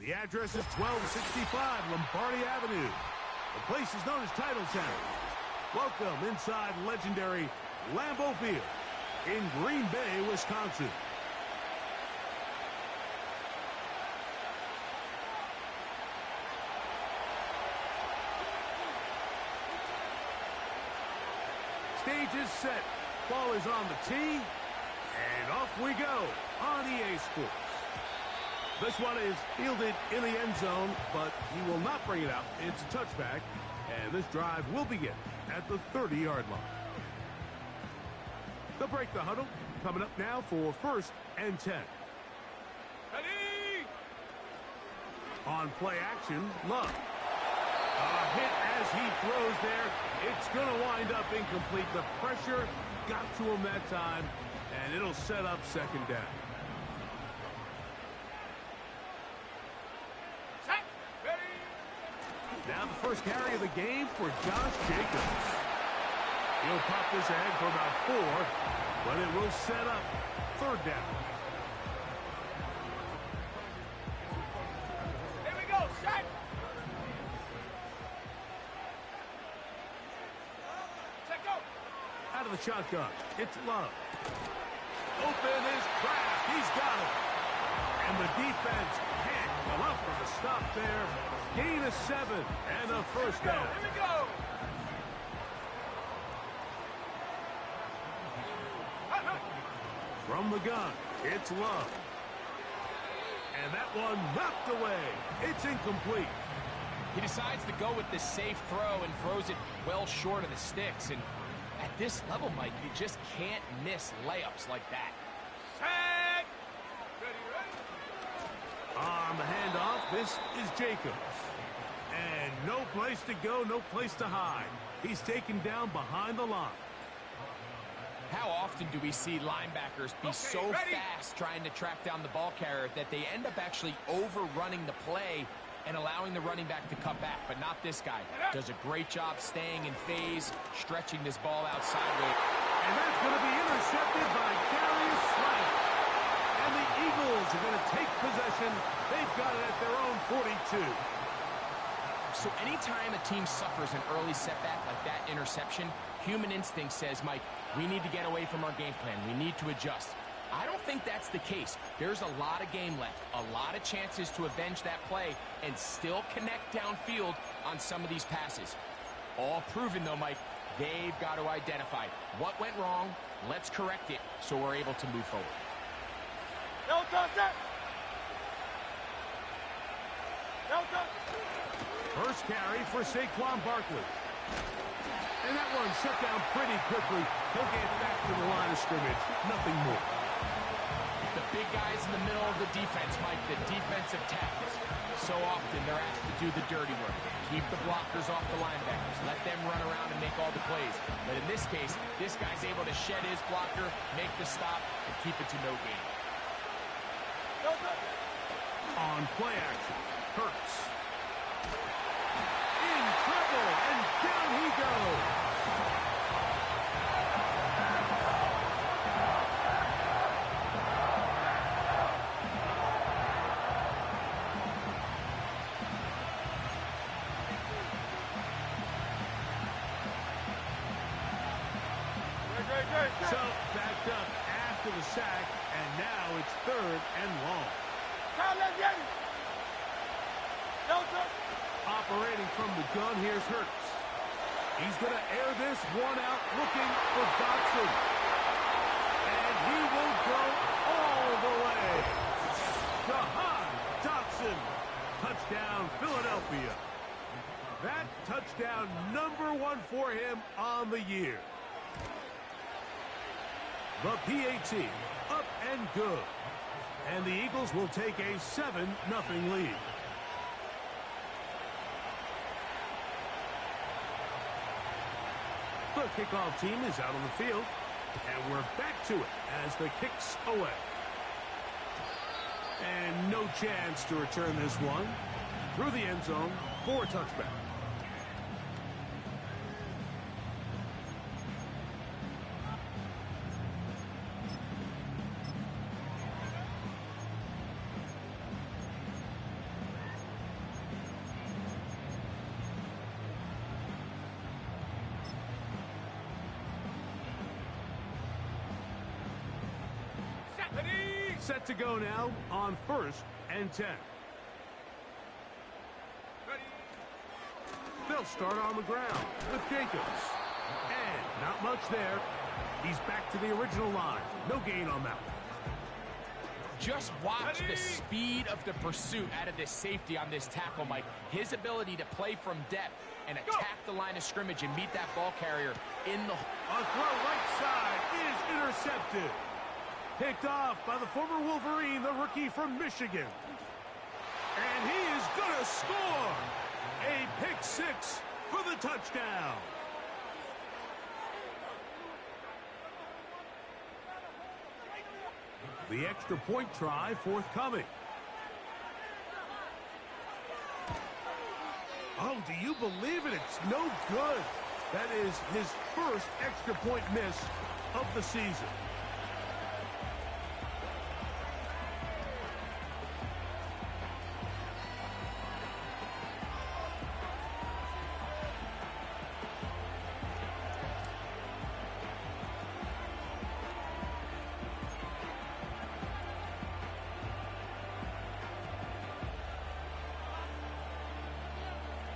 The address is 1265 Lombardi Avenue. The place is known as Title Center. Welcome inside legendary Lambeau Field in Green Bay, Wisconsin. Stage is set. Ball is on the tee. And off we go on EA Sports. This one is fielded in the end zone, but he will not bring it out. It's a touchback, and this drive will begin at the 30-yard line. They'll break the huddle. Coming up now for 1st and 10. Ready! On play action, Love. A hit as he throws there. It's going to wind up incomplete. The pressure got to him that time, and it'll set up 2nd down. Set. Ready. Now the first carry of the game for Josh Jacobs. He'll pop this ahead for about 4, but it will set up 3rd down. Here we go, set. Check out. Out of the shotgun, it's Love. Open is Kraft. He's got it. And the defense can't come up with a stop there. Gain of 7 and a 1st down. Here we go. From the gun, it's Love. And that one knocked away. It's incomplete. He decides to go with the safe throw and throws it well short of the sticks. And at this level, Mike, you just can't miss layups like that. Set! Ready, ready. On the handoff, this is Jacobs. And no place to go, no place to hide. He's taken down behind the line. How often do we see linebackers be so fast trying to track down the ball carrier that they end up actually overrunning the play and allowing the running back to cut back? But not this guy. Does a great job staying in phase, stretching this ball out sideways. And that's going to be intercepted by Darius Slay. And the Eagles are going to take possession. They've got it at their own 42. So anytime a team suffers an early setback like that interception, human instinct says, Mike, we need to get away from our game plan. We need to adjust. I don't think that's the case. There's a lot of game left, a lot of chances to avenge that play and still connect downfield on some of these passes. All proven, though, Mike, they've got to identify what went wrong. Let's correct it so we're able to move forward. First carry for Saquon Barkley. And that one shut down pretty quickly. He'll get back to the line of scrimmage. Nothing more. The big guys in the middle of the defense, Mike, the defensive tackles. So often they're asked to do the dirty work. Keep the blockers off the linebackers. Let them run around and make all the plays. But in this case, this guy's able to shed his blocker, make the stop, and keep it to no gain. On play action, Hurts. In trouble, and down he goes. So, backed up after the sack, and now it's 3rd and long. Operating from the gun, here's Hurts. He's going to air this one out, looking for Dotson. And he will go all the way. Jahan Dotson. Touchdown, Philadelphia. That touchdown, #1 for him on the year. The PAT, up and good. And the Eagles will take a 7-0 lead. The kickoff team is out on the field. And we're back to it as the kick's away. And no chance to return this one. Through the end zone for a touchback. Set to go now on 1st and 10. They'll start on the ground with Jacobs. And not much there. He's back to the original line. No gain on that one. Just watch the speed of the pursuit out of this safety on this tackle, Mike. His ability to play from depth and attack the line of scrimmage and meet that ball carrier in the... A throw right side is intercepted. Picked off by the former Wolverine, the rookie from Michigan. And he is going to score. A pick six for the touchdown. The extra point try forthcoming. Oh, do you believe it? It's no good. That is his first extra point miss of the season.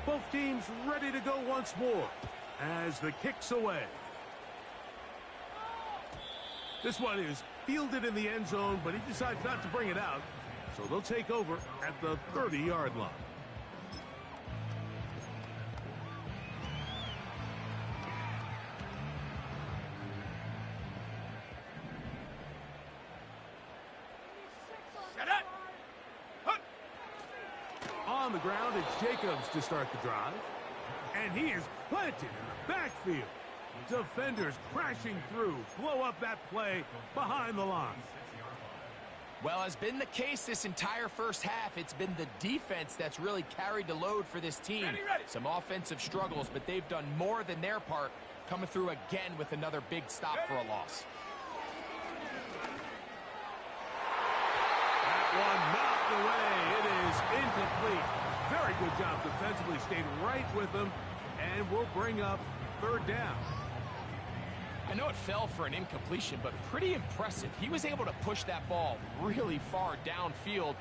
Both teams ready to go once more as the kick's away. This one is fielded in the end zone, but he decides not to bring it out. So they'll take over at the 30-yard line. On the ground, it's Jacobs to start the drive. And he is planted in the backfield. Defenders crashing through, blow up that play behind the line. Well, has been the case this entire first half. It's been the defense that's really carried the load for this team. Some offensive struggles, but they've done more than their part, coming through again with another big stop for a loss. That one knocked away. It is incomplete. Very good job defensively. Stayed right with them, and will bring up 3rd down. I know it fell for an incompletion, but pretty impressive. He was able to push that ball really far downfield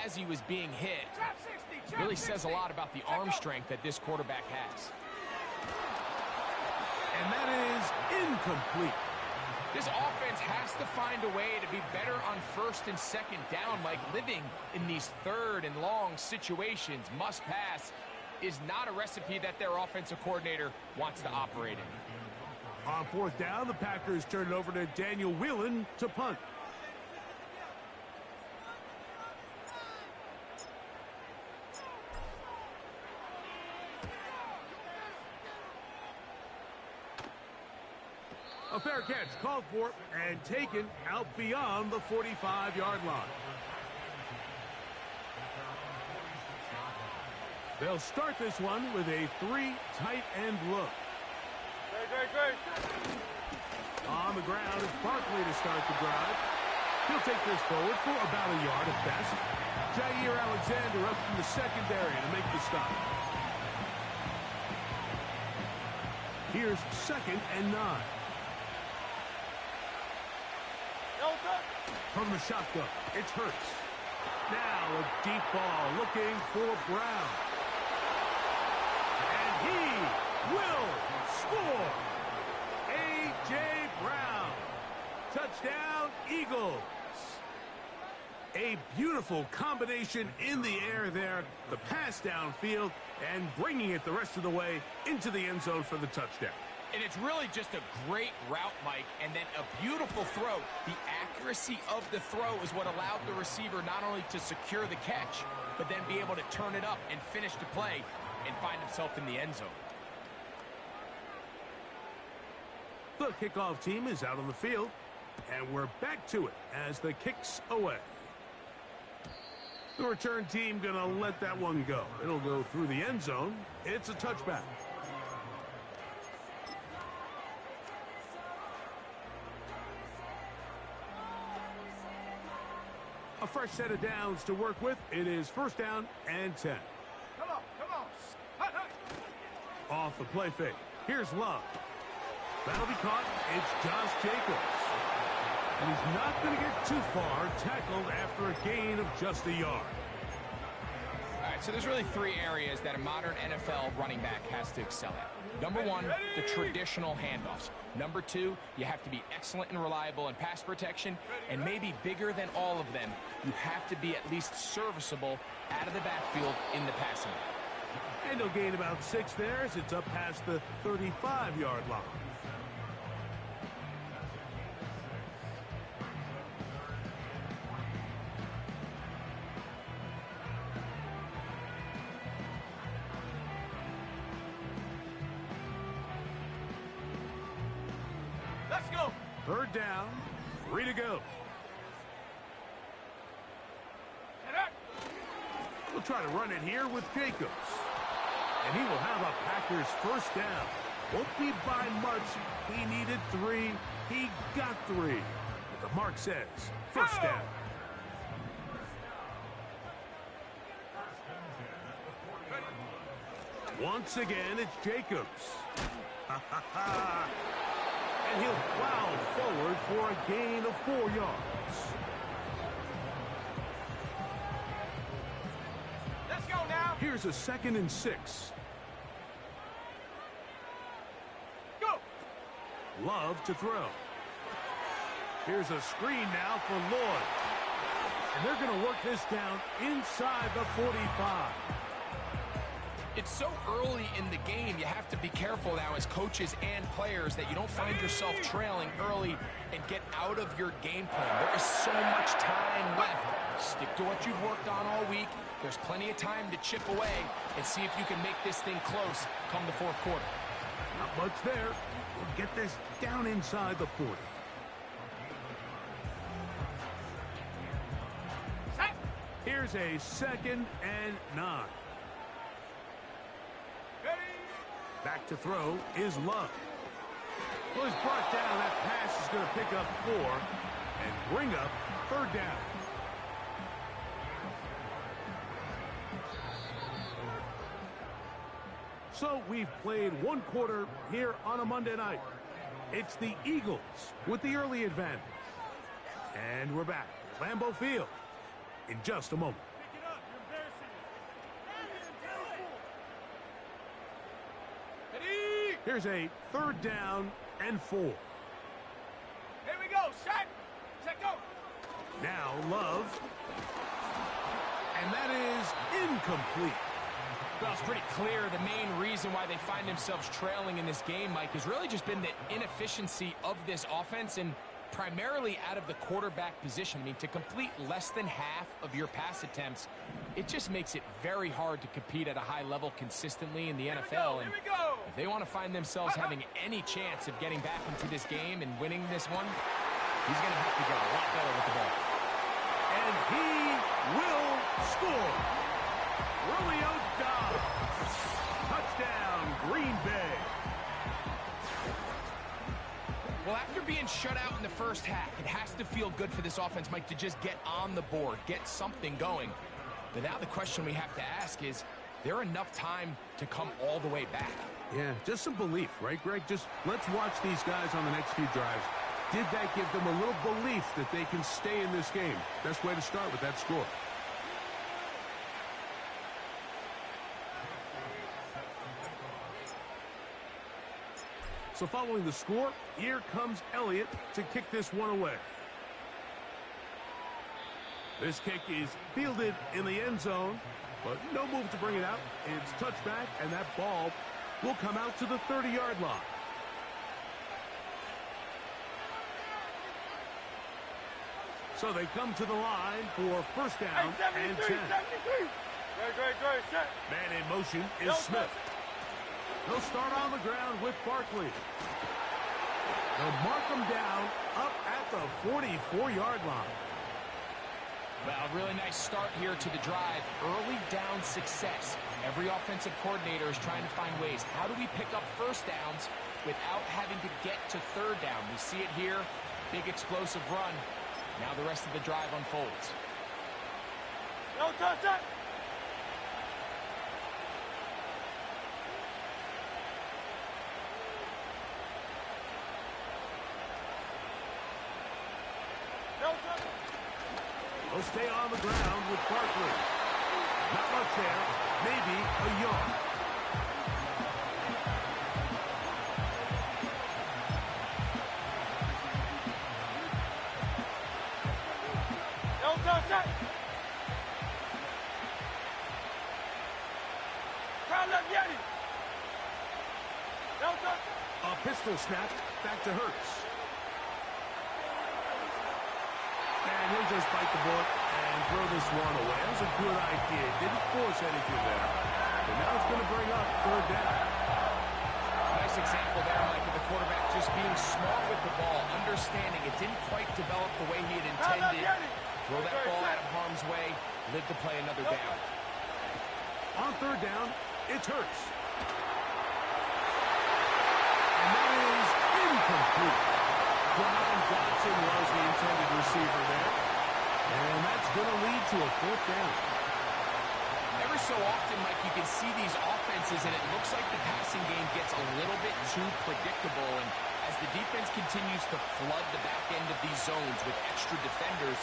as he was being hit. Really says a lot about the arm strength that this quarterback has. And that is incomplete. This offense has to find a way to be better on 1st and 2nd down, like living in these 3rd and long situations. Must pass is not a recipe that their offensive coordinator wants to operate in. On 4th down, the Packers turn it over to Daniel Whelan to punt. A fair catch called for and taken out beyond the 45-yard line. They'll start this one with a 3 tight end look. Great. On the ground, it's Barkley to start the drive. He'll take this forward for about a yard at best. Jair Alexander up from the secondary to make the stop. Here's 2nd and 9. From the shotgun, it's Hurts. Now a deep ball looking for Brown. And he will score. A.J. Brown. Touchdown, Eagles. A beautiful combination in the air there. The pass downfield and bringing it the rest of the way into the end zone for the touchdown. And it's really just a great route, Mike, and then a beautiful throw. The accuracy of the throw is what allowed the receiver not only to secure the catch, but then be able to turn it up and finish the play and find himself in the end zone. The kickoff team is out on the field, and we're back to it as the kick's away. The return team going to let that one go. It'll go through the end zone. It's a touchback. A fresh set of downs to work with. It is 1st down and 10. Come on. Off the play fake. Here's Love. That'll be caught. It's Josh Jacobs. And he's not going to get too far, tackled after a gain of just a yard. All right, so there's really three areas that a modern NFL running back has to excel at. Number one, the traditional handoffs. Number two, you have to be excellent and reliable in pass protection. And maybe bigger than all of them, you have to be at least serviceable out of the backfield in the passing game. And he'll gain about 6 there as it's up past the 35-yard line. Let's go. Third down, 3 to go. We'll try to run it here with Jacobs. And he will have a Packers first down. Won't be by much. He needed 3. He got 3. But the mark says first down. Once again, it's Jacobs. And he'll plow forward for a gain of 4 yards. Let's go now. Here's a 2nd and 6. Go. Love to throw. Here's a screen now for Lloyd. And they're going to work this down inside the 45. It's so early in the game, you have to be careful now as coaches and players that you don't find yourself trailing early and get out of your game plan. There is so much time left. Stick to what you've worked on all week. There's plenty of time to chip away and see if you can make this thing close come the fourth quarter. Not much there. We'll get this down inside the 40. Here's a 2nd and 9. Back to throw is Love. Well, he's brought down. That pass is going to pick up 4 and bring up third down. So we've played 1 quarter here on a Monday night. It's the Eagles with the early advantage. And we're back at Lambeau Field in just a moment. Here's a 3rd down and 4. Here we go. Set. Set, go. Now Love. And that is incomplete. Well, it's pretty clear the main reason why they find themselves trailing in this game, Mike, has really just been the inefficiency of this offense and primarily out of the quarterback position. I mean, to complete less than half of your pass attempts, it just makes it very hard to compete at a high level consistently in the NFL. And if they want to find themselves having any chance of getting back into this game and winning this one, he's going to have to get a lot better with the ball. And he will score. Julio Dobbs. Touchdown, Green Bay. Well, after being shut out in the first half, it has to feel good for this offense, Mike, to just get on the board, get something going. But now the question we have to ask is there enough time to come all the way back? Yeah, just some belief, right, Greg? Just let's watch these guys on the next few drives. Did that give them a little belief that they can stay in this game? Best way to start with that score. So following the score, here comes Elliott to kick this one away. This kick is fielded in the end zone, but no move to bring it out. It's touchback, and that ball will come out to the 30-yard line. So they come to the line for first down and 10. Great, set. Man in motion is Smith. They'll start on the ground with Barkley. They'll mark them down up at the 44-yard line. Well, really nice start here to the drive. Early down success. Every offensive coordinator is trying to find ways. How do we pick up first downs without having to get to third down? We see it here. Big explosive run. Now the rest of the drive unfolds. No touch that. He'll stay on the ground with Barkley. Not much there. Maybe a yard. A pistol snap back to Hurts. And he'll just bite the bullet and throw this one away. That was a good idea. Didn't force anything there. But now it's going to bring up third down. Nice example there, Mike, of the quarterback just being smart with the ball, understanding it didn't quite develop the way he had intended. Throw that ball out of harm's way, live to play another down. On third down, it's Hurts. And that is incomplete. Brian Dotson was the intended receiver there. And that's going to lead to a fourth down. Every so often, Mike, you can see these offenses, and it looks like the passing game gets a little bit too predictable. And as the defense continues to flood the back end of these zones with extra defenders,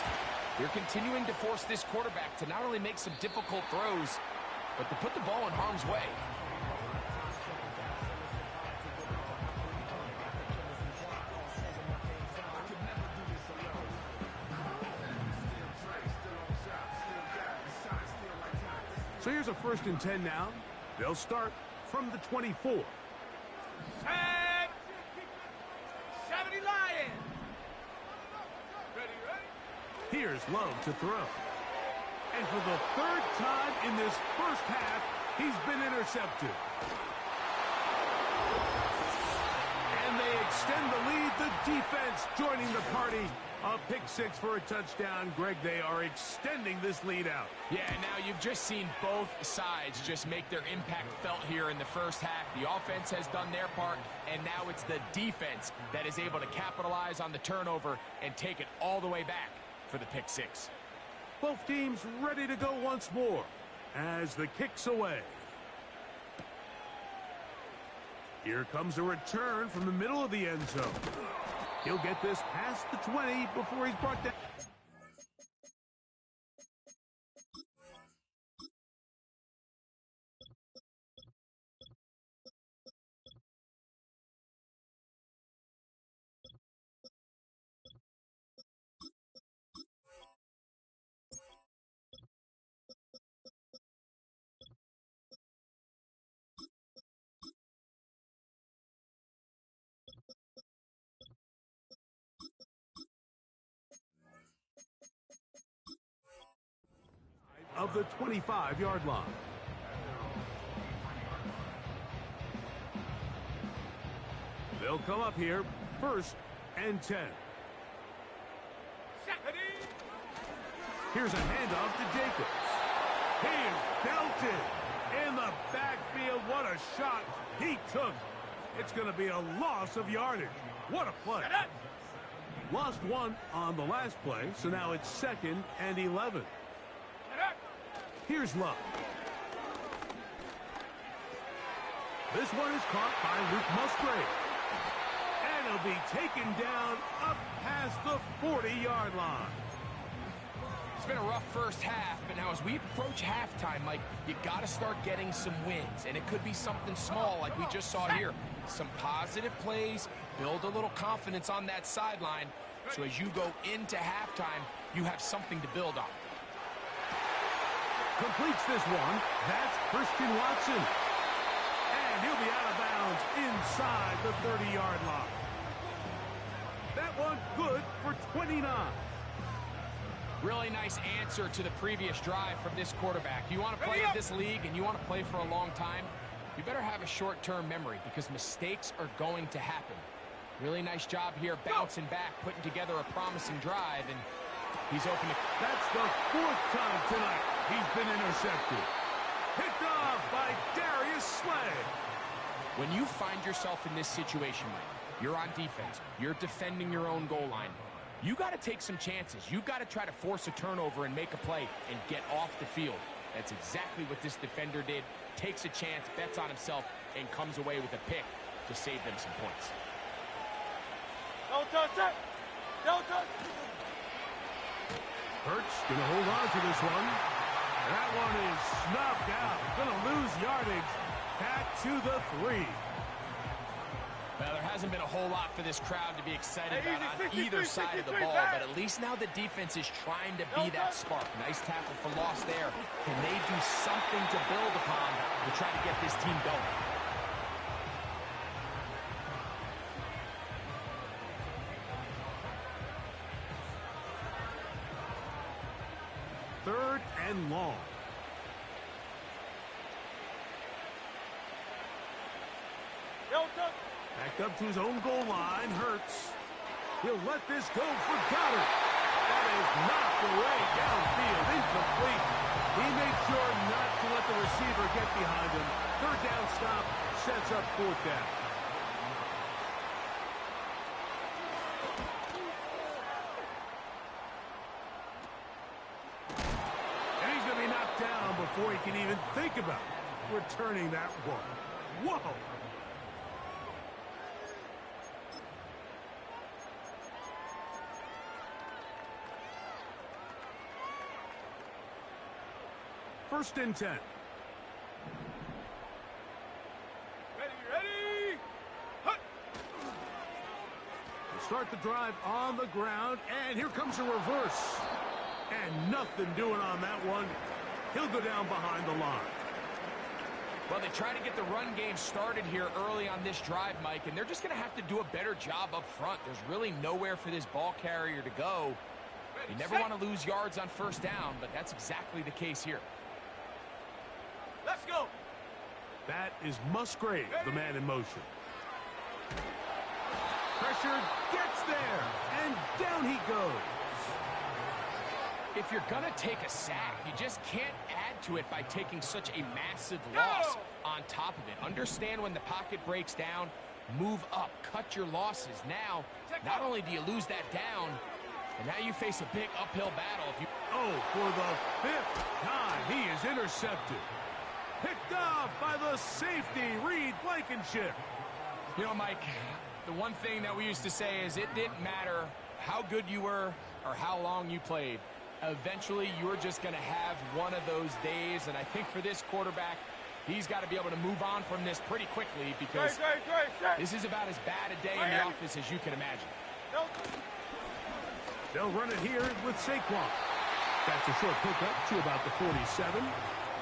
they're continuing to force this quarterback to not only make some difficult throws, but to put the ball in harm's way. So here's a 1st and 10 now. They'll start from the 24. Set. 70 Lions. Ready. Here's Love to throw. And for the 3rd time in this first half, he's been intercepted. And they extend the lead. The defense joining the party. A pick 6 for a touchdown. Greg, they are extending this lead out. Yeah, now you've just seen both sides just make their impact felt here in the first half. The offense has done their part, and now it's the defense that is able to capitalize on the turnover and take it all the way back for the pick 6. Both teams ready to go once more as the kick's away. Here comes a return from the middle of the end zone. He'll get this past the 20 before he's brought down. Of the 25-yard line. They'll come up here 1st and 10. Here's a handoff to Jacobs. He's belted in the backfield. What a shot he took. It's going to be a loss of yardage. What a play. Lost 1 on the last play, so now it's 2nd and 11. Here's Love. This one is caught by Luke Musgrave. And he'll be taken down up past the 40-yard line. It's been a rough first half, but now as we approach halftime, Mike, you got to start getting some wins. And it could be something small like we just saw here. Some positive plays, build a little confidence on that sideline. So as you go into halftime, you have something to build on. Completes this one. That's Christian Watson. And he'll be out of bounds inside the 30-yard line. That one good for 29. Really nice answer to the previous drive from this quarterback. You want to play in this league and you want to play for a long time, you better have a short-term memory because mistakes are going to happen. Really nice job here bouncing back, putting together a promising drive, and he's open to... That's the 4th time tonight he's been intercepted. Picked off by Darius Slay. When you find yourself in this situation, Mike, you're on defense, you're defending your own goal line, you got to take some chances. You've got to try to force a turnover and make a play and get off the field. That's exactly what this defender did. Takes a chance, bets on himself, and comes away with a pick to save them some points. Don't touch it! Don't touch it! Hurts gonna hold on to this one. That one is snuffed out. Gonna lose yardage. Back to the 3. Well, there hasn't been a whole lot for this crowd to be excited about on either side of the ball, but at least now the defense is trying to be that spark. Nice tackle for loss there. Can they do something to build upon to try to get this team going? Third and long. Backed up to his own goal line. Hurts. He'll let this go for Goddard. That is knocked away downfield. Incomplete. He made sure not to let the receiver get behind him. Third down stop sets up fourth down. And he's going to be knocked down before he can even think about returning that one. Whoa! First and 10. Ready. Hut. We'll start the drive on the ground, and here comes a reverse. And nothing doing on that one. He'll go down behind the line. Well, they try to get the run game started here early on this drive, Mike, and they're just going to have to do a better job up front. There's really nowhere for this ball carrier to go. You never want to lose yards on first down, but that's exactly the case here. Let's go. That is Musgrave, the man in motion. Pressure gets there, and down he goes. If you're going to take a sack, you just can't add to it by taking such a massive loss on top of it. Understand when the pocket breaks down, move up, cut your losses. Now, not only do you lose that down, but now you face a big uphill battle. For the 5th time, he is intercepted. Picked off by the safety, Reed Blankenship. You know, Mike, the one thing that we used to say is it didn't matter how good you were or how long you played. Eventually, you're just going to have one of those days, and I think for this quarterback, he's got to be able to move on from this pretty quickly because this is about as bad a day in the office as you can imagine. They'll run it here with Saquon. That's a short pickup to about the 47.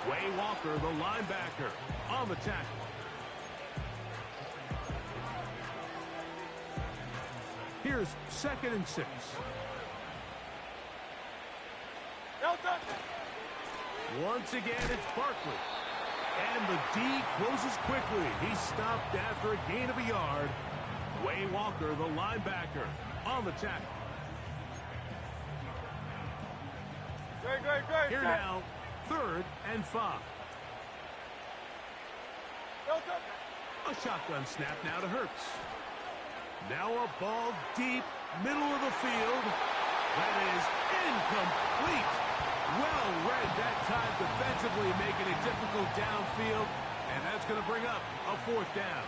Way Walker, the linebacker, on the tackle. Here's 2nd and 6. Once again, it's Barkley. And the D closes quickly. He's stopped after a gain of a yard. Way Walker, the linebacker, on the tackle. Here now, 3rd and 5. A shotgun snap now to Hurts. Now a ball deep, middle of the field. That is incomplete. Well read that time defensively, making it difficult downfield. And that's going to bring up a 4th down.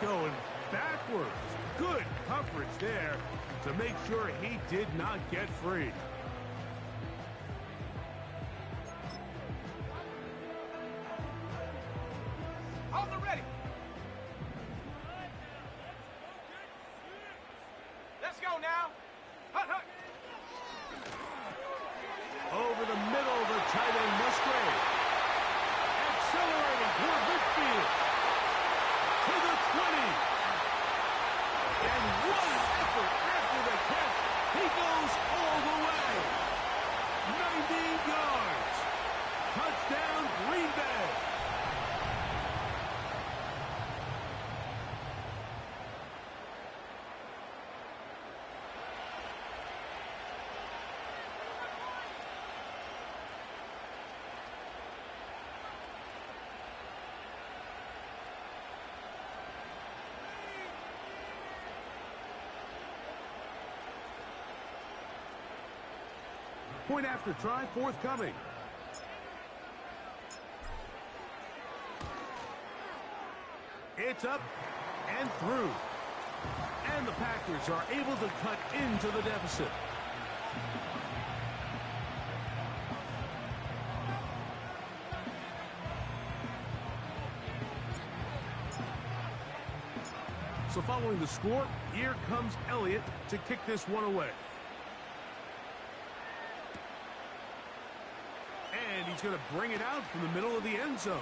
Going backwards. Good coverage there to make sure he did not get free. On the ready. Let's go now. Hut. Over the middle, the tight end Musgrave. Accelerating toward midfield. To the 20. And what an effort after the catch. He goes all the way. 90 yards. Touchdown, Green Bay. Point after try forthcoming. It's up and through. And the Packers are able to cut into the deficit. So following the score, here comes Elliott to kick this one away. And he's going to bring it out from the middle of the end zone.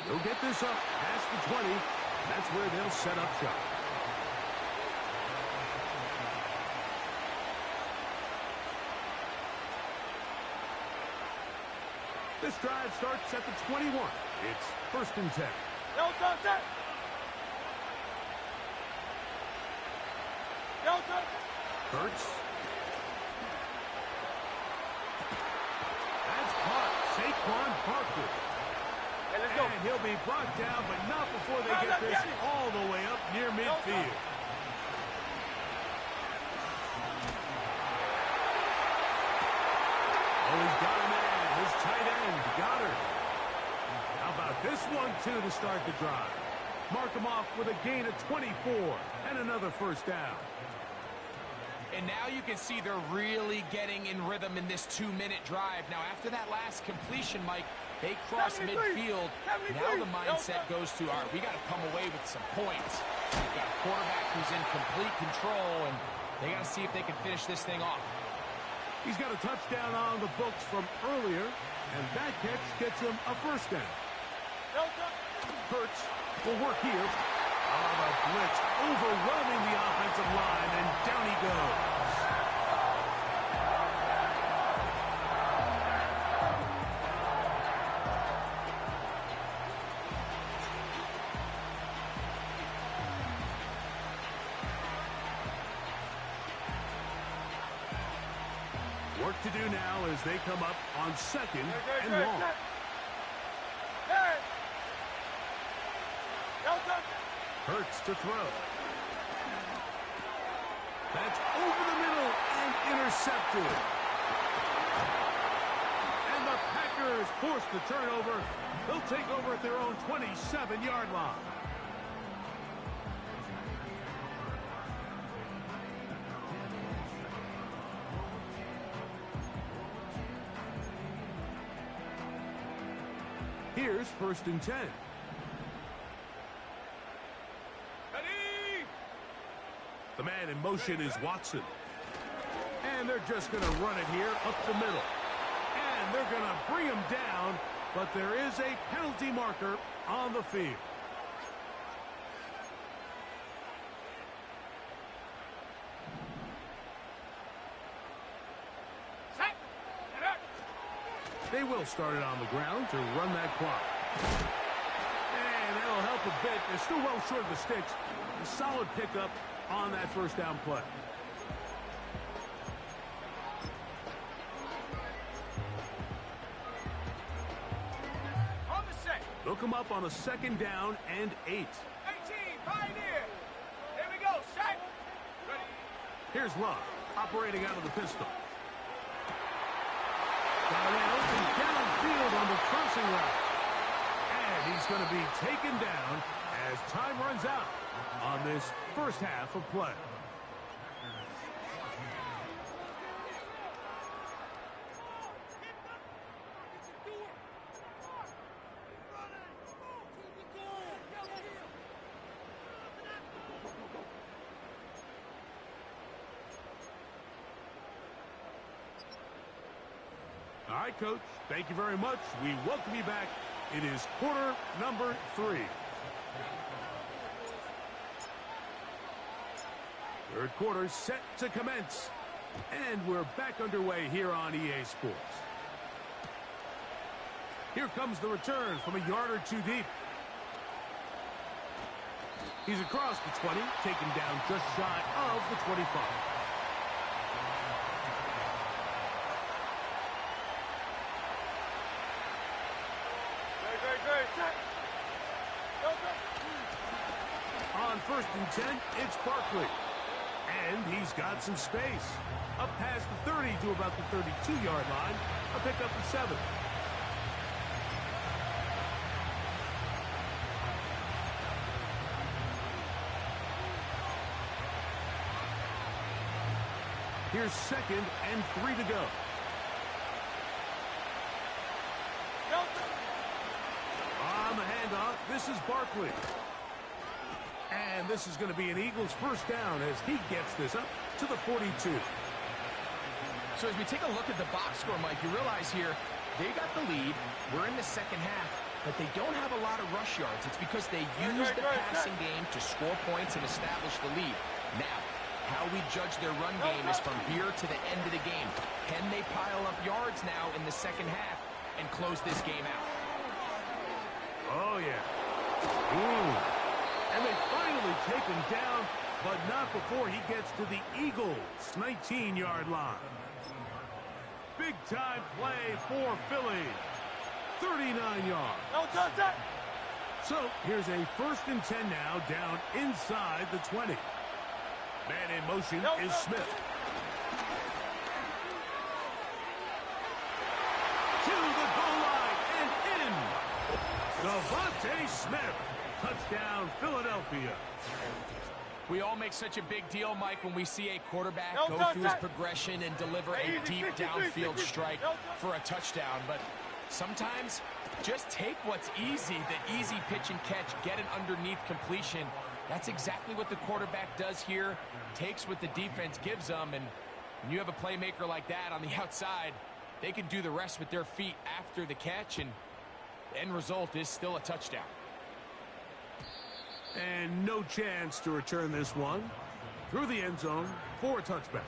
He'll get this up past the 20. That's where they'll set up shop. This drive starts at the 21. It's 1st and 10. Hurts. That's caught. Saquon Barkley. And he'll be brought down, but not before they get this all the way up near midfield. Oh, he's got a man. His tight end, Goddard. How about this one, too, to start the drive? Mark him off with a gain of 24 and another 1st down. And now you can see they're really getting in rhythm in this 2-minute drive. Now, after that last completion, Mike, they cross midfield. Now the mindset goes to, all right, we got to come away with some points. We've got a quarterback who's in complete control, and they got to see if they can finish this thing off. He's got a touchdown on the books from earlier, and that catch gets him a 1st down. Hurts will work here. The blitz overwhelming the offensive line, and down he goes. Work to do now as they come up on 2nd and long. Hurts to throw. That's over the middle and intercepted. And the Packers force the turnover. They'll take over at their own 27-yard line. Here's 1st and 10. The man in motion is Watson. And they're just going to run it here up the middle. And they're going to bring him down, but there is a penalty marker on the field. They will start it on the ground to run that clock. And that'll help a bit. They're still well short of the sticks. A solid pickup on that 1st down play. On the set. They'll come up on a 2nd down and 8. 18, Pioneer. Here we go, set. Ready. Here's Love, operating out of the pistol. Got a man open downfield on the crossing route. And he's going to be taken down as time runs out on this 1st half of play. All right, Coach. Thank you very much. We welcome you back. It is quarter number 3. 3rd quarter set to commence. And we're back underway here on EA Sports. Here comes the return from a yard or 2 deep. He's across the 20, taken down just shy of the 25. On 1st and 10, it's Barkley. And he's got some space. Up past the 30 to about the 32-yard line. A pickup of 7. Here's 2nd and 3 to go. On the handoff, this is Barkley. And this is going to be an Eagles first down as he gets this up to the 42. So as we take a look at the box score, Mike, you realize here they got the lead. We're in the second half, but they don't have a lot of rush yards. It's because they use the passing game to score points and establish the lead. Now, how we judge their run game is from here to the end of the game. Can they pile up yards now in the second half and close this game out? Oh, yeah. Ooh. And they finally take him down, but not before he gets to the Eagles' 19-yard line. Big-time play for Philly. 39 yards. So here's a 1st and 10 now, down inside the 20. Man in motion is Smith. To the goal line and in. Devontae Smith. Touchdown, Philadelphia. We all make such a big deal, Mike, when we see a quarterback go through his progression and deliver a deep downfield strike for a touchdown. But sometimes just take what's easy, the easy pitch and catch, get an underneath completion. That's exactly what the quarterback does here. Takes what the defense gives them, and when you have a playmaker like that on the outside, they can do the rest with their feet after the catch, and the end result is still a touchdown. And no chance to return this one through the end zone for a touchback.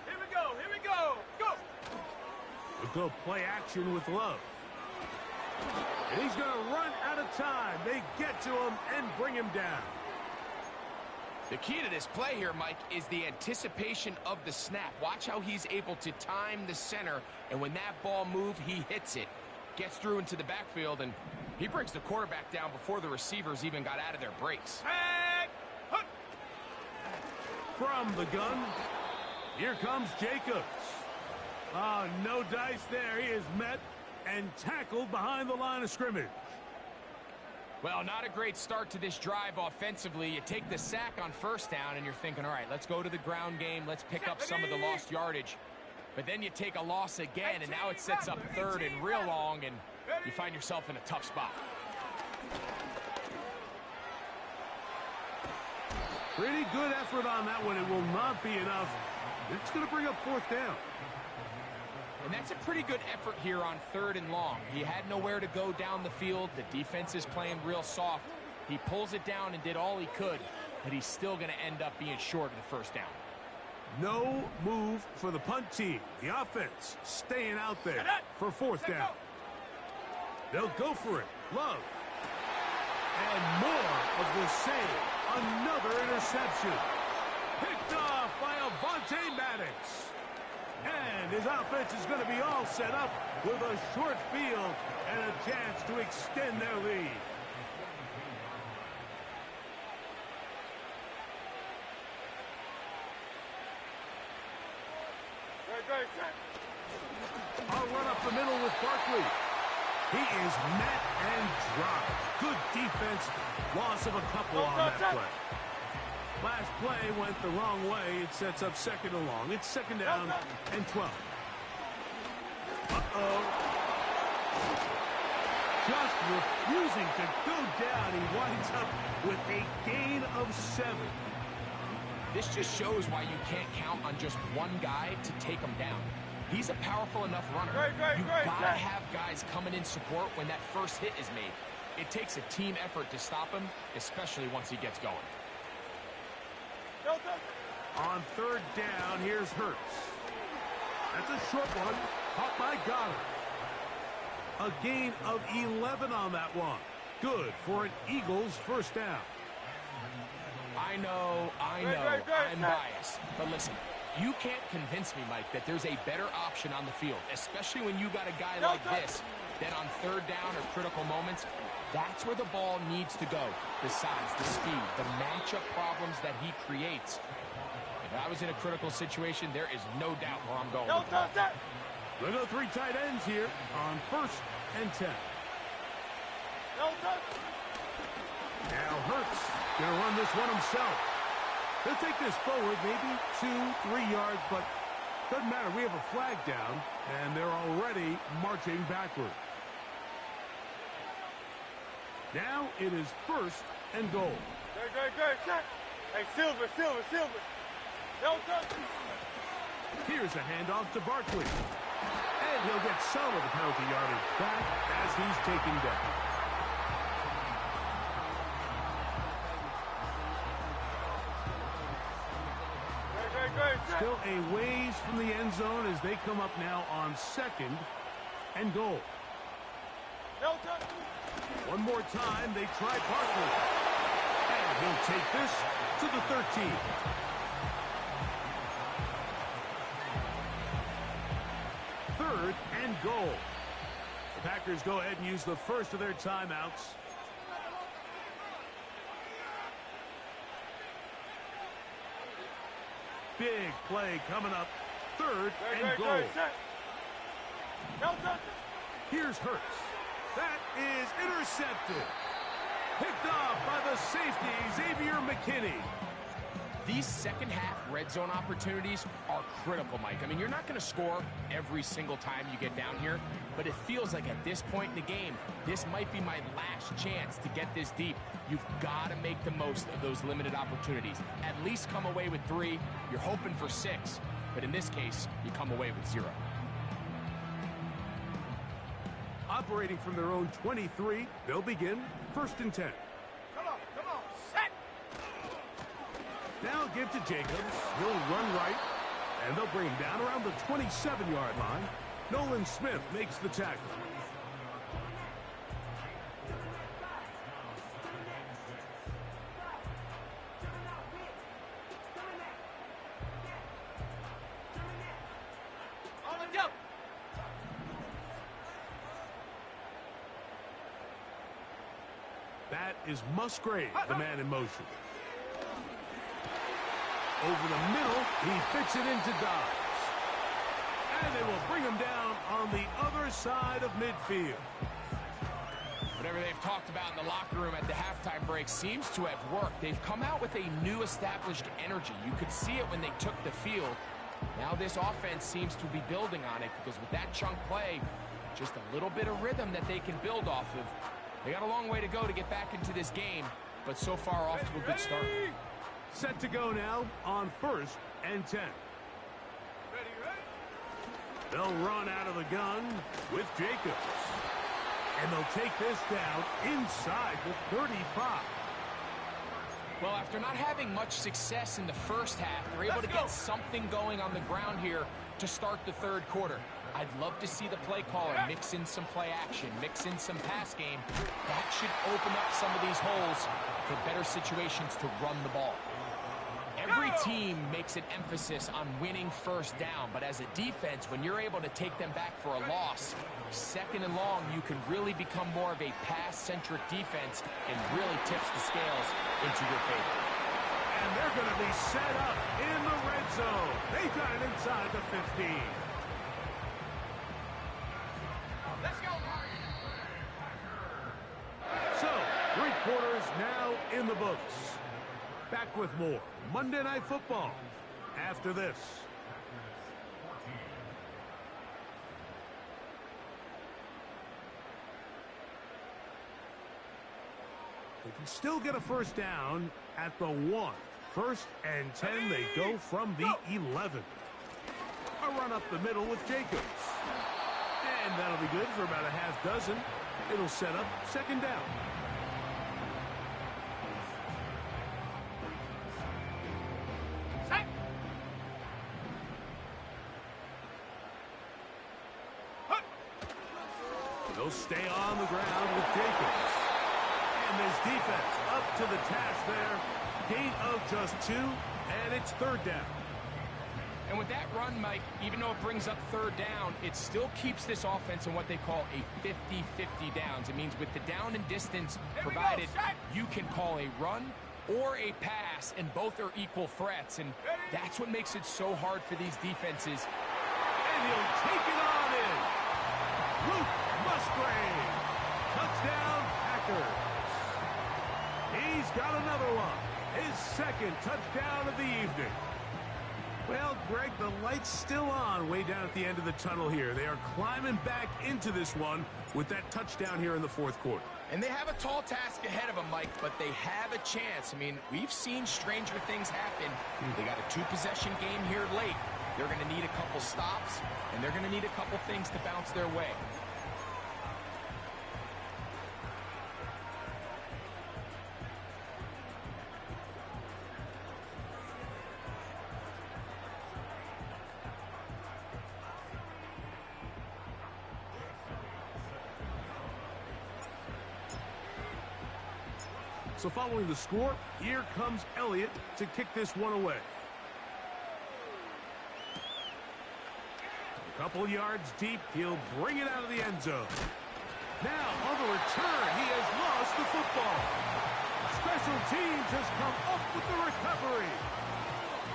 Here we go, go! We'll go play action with Love. And he's going to run out of time. They get to him and bring him down. The key to this play here, Mike, is the anticipation of the snap. Watch how he's able to time the center, and when that ball moves, he hits it. Gets through into the backfield, and he brings the quarterback down before the receivers even got out of their breaks. From the gun, here comes Jacobs. Oh, no dice there. He is met and tackled behind the line of scrimmage. Well, not a great start to this drive offensively. You take the sack on first down, and you're thinking, all right, let's go to the ground game. Let's pick up some of the lost yardage. But then you take a loss again, and now it sets up 3rd and real long, and you find yourself in a tough spot. Pretty good effort on that one. It will not be enough. It's going to bring up 4th down. And that's a pretty good effort here on 3rd and long. He had nowhere to go down the field. The defense is playing real soft. He pulls it down and did all he could, but he's still going to end up being short of the 1st down. No move for the punt team. The offense staying out there for 4th down. They'll go for it. Love. And more of the same. Another interception. Picked off by Avonte Maddox. And his offense is going to be all set up with a short field and a chance to extend their lead. I'll run up the middle with Barkley. He is met and dropped. Good defense. Loss of a couple on that play. Last play went the wrong way. It sets up 2nd and long. It's 2nd down and 12. Uh-oh. Just refusing to go down. He winds up with a gain of 7. This just shows why you can't count on just one guy to take him down. He's a powerful enough runner. You gotta have guys coming in support when that first hit is made. It takes a team effort to stop him, especially once he gets going. On 3rd down, here's Hurts. That's a short one. Caught by Goddard. A gain of 11 on that one. Good for an Eagles 1st down. I know, I'm biased. But listen, you can't convince me, Mike, that there's a better option on the field, especially when you got a guy like this, that on 3rd down or critical moments, that's where the ball needs to go. The size, the speed, the matchup problems that he creates. I was in a critical situation, there is no doubt where I'm going No, with the ball. touch. We'll go 3 tight ends here on 1st and 10. No, touch. Now Hurts going to run this one himself. He'll take this forward, maybe 2-3 yards, but doesn't matter. We have a flag down, and they're already marching backward. Now it is 1st and goal. Great, shot. Hey, Silver. No, touch. Here's a handoff to Barkley. And he'll get some of the penalty yardage back as he's taken down. Great. Still a ways from the end zone as they come up now on 2nd and goal. No, touch. One more time, they try Barkley. And he'll take this to the 13. Third and goal. The Packers go ahead and use the first of their timeouts. Big play coming up. 3rd and goal. No, touch. Here's Hurts. That is intercepted. Picked off by the safety, Xavier McKinney. These second-half red zone opportunities are critical, Mike. I mean, you're not going to score every single time you get down here, but it feels like at this point in the game, this might be my last chance to get this deep. You've got to make the most of those limited opportunities. At least come away with 3. You're hoping for 6, but in this case, you come away with 0. Operating from their own 23, they'll begin 1st and 10. Come on. Set. Now give to Jacobs. He'll run right, and they'll bring him down around the 27-yard line. Nolan Smith makes the tackle. On the jump. That is Musgrave, the man in motion. Over the middle, he fits it into Dobbs. And they will bring him down on the other side of midfield. Whatever they've talked about in the locker room at the halftime break seems to have worked. They've come out with a new established energy. You could see it when they took the field. Now this offense seems to be building on it because with that chunk play, just a little bit of rhythm that they can build off of. They got a long way to go to get back into this game, but so far off to a good start. Set to go now on 1st and 10. Ready. They'll run out of the gun with Jacobs. And they'll take this down inside the 35. Well, after not having much success in the first half, they're able to get something going on the ground here to start the 3rd quarter. I'd love to see the play caller mix in some play action, mix in some pass game. That should open up some of these holes for better situations to run the ball. Every team makes an emphasis on winning 1st down, but as a defense, when you're able to take them back for a loss, 2nd and long, you can really become more of a pass-centric defense and really tips the scales into your favor. And they're going to be set up in the red zone. They got it inside the 15. Let's go. So, 3 quarters now in the books. Back with more Monday Night Football after this. They can still get a 1st down at the 1. 1st and 10, they go from the 11. A run up the middle with Jacobs. And that'll be good for about a half dozen. It'll set up 2nd down. Set. They'll stay on the ground with Jacobs. And this defense up to the task there. Gain of just 2, and it's 3rd down. And with that run, Mike, even though it brings up 3rd down, it still keeps this offense in what they call a 50-50 downs. It means with the down and distance provided, you can call a run or a pass, and both are equal threats, and that's what makes it so hard for these defenses. And he'll take it on in. Luke Musgrave. Touchdown, Packers. He's got another one. His second touchdown of the evening. Well, Greg, the light's still on way down at the end of the tunnel here. They are climbing back into this one with that touchdown here in the fourth quarter. And they have a tall task ahead of them, Mike, but they have a chance. I mean, we've seen stranger things happen. They got a two-possession game here late. They're going to need a couple stops, and they're going to need a couple things to bounce their way. So following the score, here comes Elliott to kick this one away. A couple yards deep, he'll bring it out of the end zone. Now, on the return, he has lost the football. Special teams has come up with the recovery.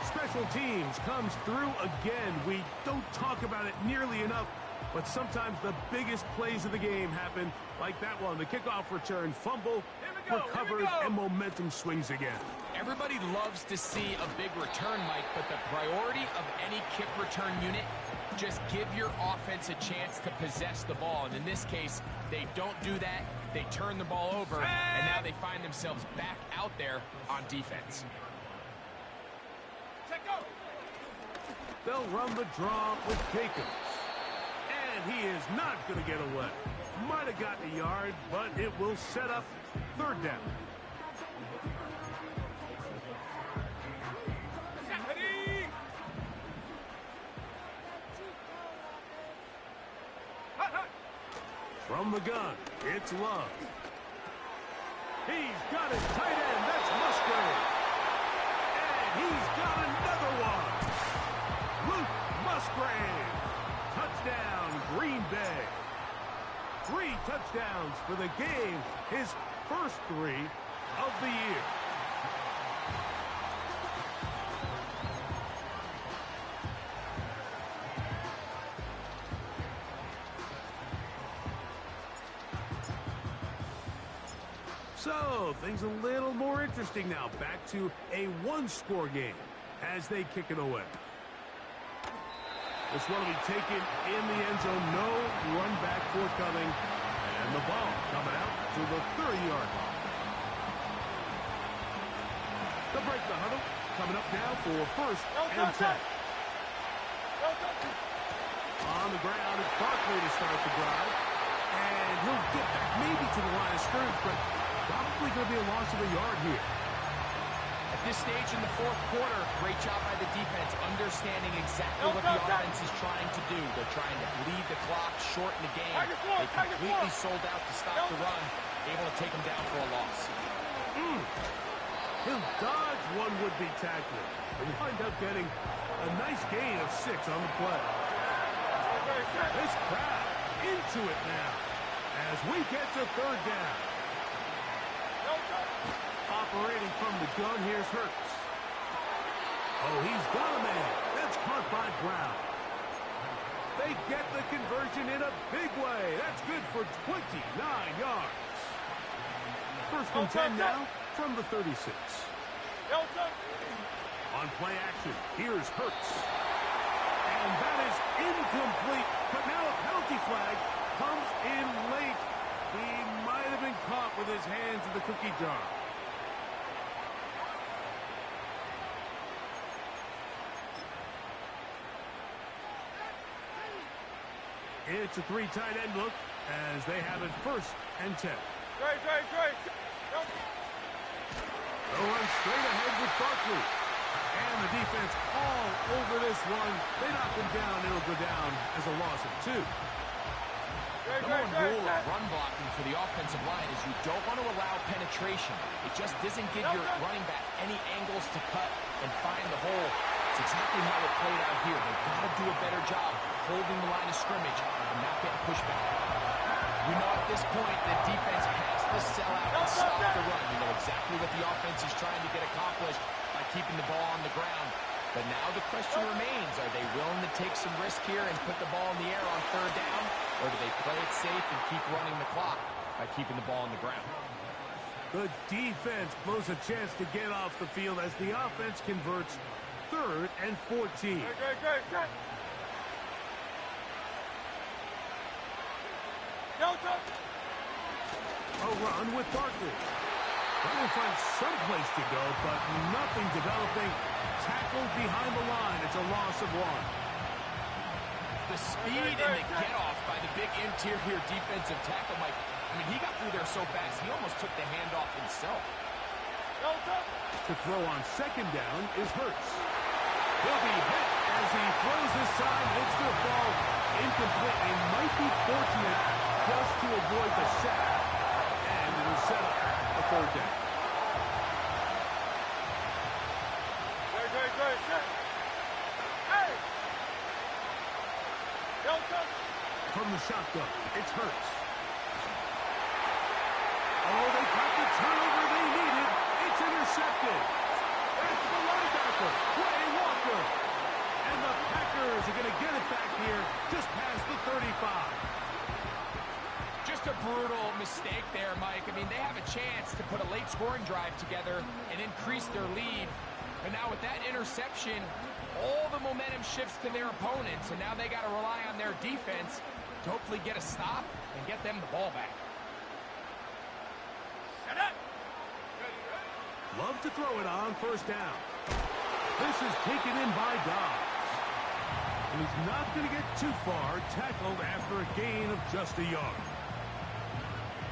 Special teams comes through again. We don't talk about it nearly enough, but sometimes the biggest plays of the game happen like that one. The kickoff return, fumble, recovered, and momentum swings again. Everybody loves to see a big return, Mike, but the priority of any kick return unit, just give your offense a chance to possess the ball. And in this case, they don't do that. They turn the ball over, and now they find themselves back out there on defense. They'll run the draw with Jacobs. And he is not going to get away. Might have gotten a yard, but it will set up third down. From the gun, it's Love. He's got his tight end. That's Musgrave. And he's got another one. Luke Musgrave. Touchdown, Green Bay. 3 touchdowns for the game. His first 3 of the year. So, things a little more interesting now. Back to a one-score game as they kick it away. This one will be taken in the end zone. No run back forthcoming. And the ball coming out to the 30-yard line. They'll break the huddle. Coming up now for first and 10. On the ground, it's Barkley to start the drive. And he'll get back maybe to the line of scrimmage, but probably going to be a loss of a yard here. At this stage in the fourth quarter, great job by the defense, understanding exactly what the offense is trying to do. They're trying to bleed the clock, shorten the game. They completely sold out to stop the run, able to take them down for a loss. He'll dodge one would-be tackler and wind up getting a nice gain of 6 on the play. This crowd into it now as we get to third down. Operating from the gun, here's Hurts. Oh, he's got a man. That's caught by Brown. They get the conversion in a big way. That's good for 29 yards. First and 10 now from the 36. On play action, here's Hurts. And that is incomplete. But now a penalty flag comes in late. He might have been caught with his hands in the cookie jar. It's a 3 tight end look as they have it first and 10. They'll run straight ahead with Barkley. And the defense all over this one. They knock him down. It'll go down as a loss of 2. Number one rule of run blocking for the offensive line is you don't want to allow penetration. It just doesn't give your running back any angles to cut and find the hole. It's exactly how it played out here. They've got to do a better job holding the line of scrimmage and not getting pushed back. You know at this point the defense has to sell out and stop the run. You know exactly what the offense is trying to get accomplished by keeping the ball on the ground. But now the question remains, are they willing to take some risk here and put the ball in the air on third down? Or do they play it safe and keep running the clock by keeping the ball on the ground? The defense blows a chance to get off the field as the offense converts 3rd and 14. Great. A run with Barkley. Trying to find some place to go, but nothing developing. Tackled behind the line. It's a loss of 1. The speed and the get-off by the big interior defensive tackle, Mike. I mean, he got through there so fast, he almost took the handoff himself. To throw on 2nd down is Hurts. He'll be hit as he throws this time. It's going to fall incomplete. He might be fortunate just to avoid the sack. And it'll set up a 3rd down. From the shotgun, it's Hurts. Oh, they got the turnover they needed. It's intercepted. That's the linebacker, Quay Walker. And the Packers are going to get it back here just past the 35. Just a brutal mistake there, Mike. I mean, they have a chance to put a late scoring drive together and increase their lead. But now with that interception, all the momentum shifts to their opponents, and now they got to rely on their defense to hopefully get a stop and get them the ball back. Love to throw it on 1st down. This is taken in by Dobbs. And he's not going to get too far, tackled after a gain of just a yard.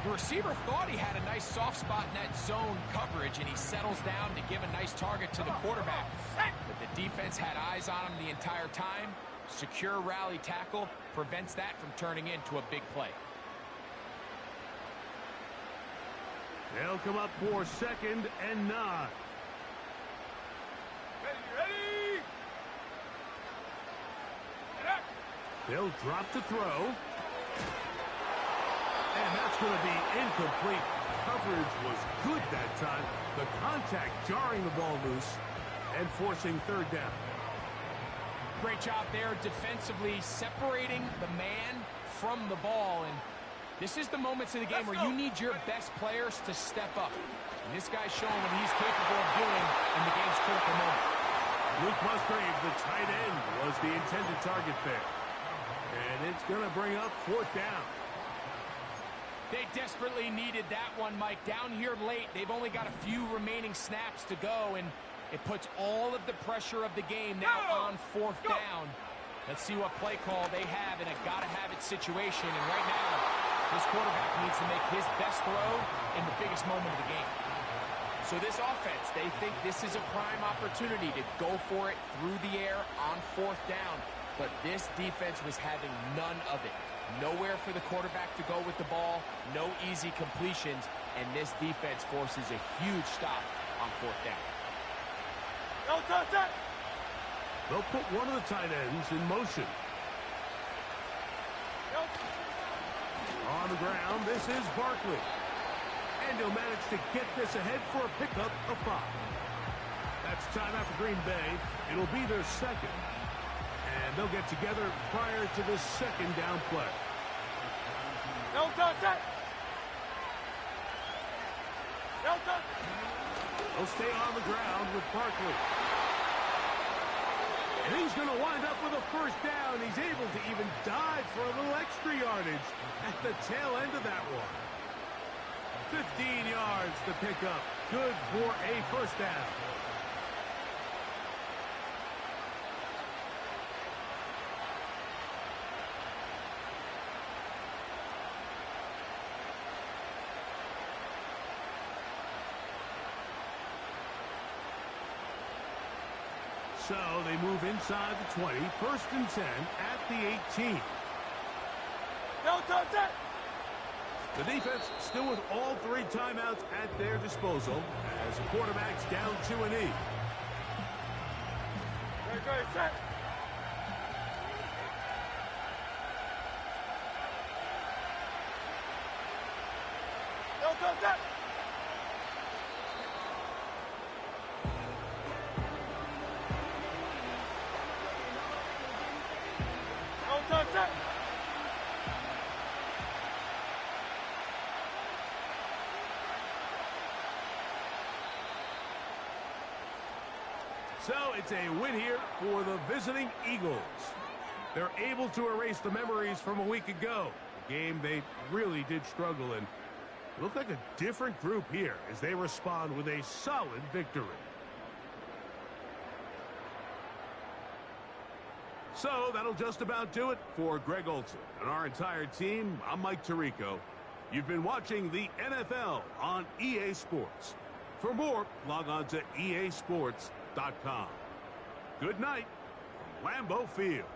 The receiver thought he had a nice soft spot in that zone coverage, and he settles down to give a nice target to the quarterback. But the defense had eyes on him the entire time. Secure rally tackle prevents that from turning into a big play. They'll come up for 2nd and 9. Ready? They'll drop to throw. And that's going to be incomplete. Coverage was good that time. The contact jarring the ball loose and forcing 3rd down. Great job there defensively, separating the man from the ball. And this is the moments of the game where you need your best players to step up. And this guy's showing what he's capable of doing in the game's critical moment. Luke Musgrave, the tight end, was the intended target there. And it's going to bring up 4th down. They desperately needed that one, Mike. Down here late, they've only got a few remaining snaps to go, and it puts all of the pressure of the game now on 4th down. Let's see what play call they have in a gotta-have-it situation. And right now, this quarterback needs to make his best throw in the biggest moment of the game. So this offense, they think this is a prime opportunity to go for it through the air on 4th down. But this defense was having none of it. Nowhere for the quarterback to go with the ball, no easy completions, and this defense forces a huge stop on 4th down. They'll put one of the tight ends in motion. On the ground, this is Barkley. And he'll manage to get this ahead for a pickup of 5. That's timeout for Green Bay. It'll be their 2nd. And they'll get together prior to this 2nd down play. They'll stay on the ground with Barkley. And he's going to wind up with a 1st down. He's able to even dive for a little extra yardage at the tail end of that one. 15 yards to pick up. Good for a 1st down. So they move inside the 20, 1st and 10 at the 18. The defense still with all 3 timeouts at their disposal as the quarterback's down to a knee. Set. touch that. Don't touch that. So it's a win here for the visiting Eagles. They're able to erase the memories from a week ago. A game they really did struggle in. It looked like a different group here as they respond with a solid victory. So that'll just about do it for Greg Olsen and our entire team. I'm Mike Tirico. You've been watching the NFL on EA Sports. For more, log on to easports.com. Good night from Lambeau Field.